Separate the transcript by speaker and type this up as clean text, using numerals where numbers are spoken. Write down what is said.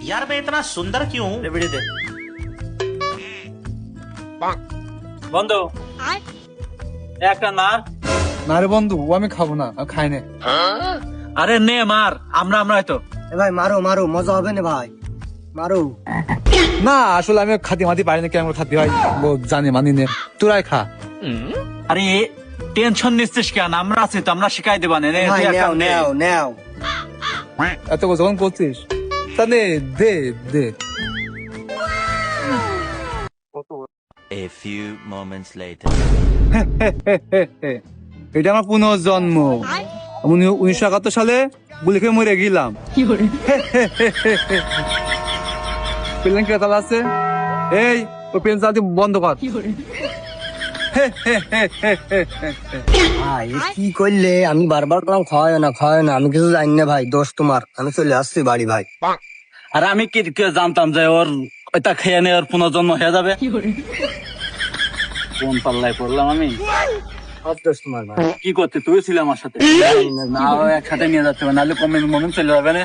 Speaker 1: यार मैं इतना सुंदर क्यों हूँ?
Speaker 2: বিড়ি দে বন্ধু একটা মার।
Speaker 3: না রে বন্ধু, ও আমি খাবো না, আমি খাই না।
Speaker 2: আরে নে মার, আমরা হয়তো
Speaker 4: এ ভাই মারো মারো, মজা হবে না ভাই, মারো।
Speaker 3: না আসলে আমি খাতি মাতি পারি না, কেমন খাতি ভাই জানি মানি নে, তোরাই খা।
Speaker 2: আরে টেনশন নিচ্ছিস কেন? আমরা আছি তো, আমরা শিখাই দেবা নে।
Speaker 4: ভাই নেও নেও নেও।
Speaker 3: এত যখন করছিস তা নে, দে দে।
Speaker 5: A few moments later.
Speaker 3: এটা আমার পুনর্জন্ম। আমি 1971 সালে গুলি খেয়ে মরে গেলাম। প্লেন কে তালা আছে? এই ও প্লেন চালাতে বন্ধ কর।
Speaker 4: ভাই এ কি করলে? আমি বারবার করলাম খাওয়ায় না খাওয়ায় না, আমি কিছু জানি না ভাই, দোষ তোমার। আমি চলে আসছি বাড়ি ভাই।
Speaker 2: আর আমি কি জানতাম যে ওর এটা খেয়ে নিয়ে ওর পুনর্জন্ম হয়ে যাবে? কোন পাল্লায় পড়লাম আমি?
Speaker 4: সব দোষ তোমার ভাই।
Speaker 2: কি করতে তুই ছিল আমার সাথে? না ও একসাথে নিয়ে যাচ্ছে, নাহলে কমে চলে যাবে না।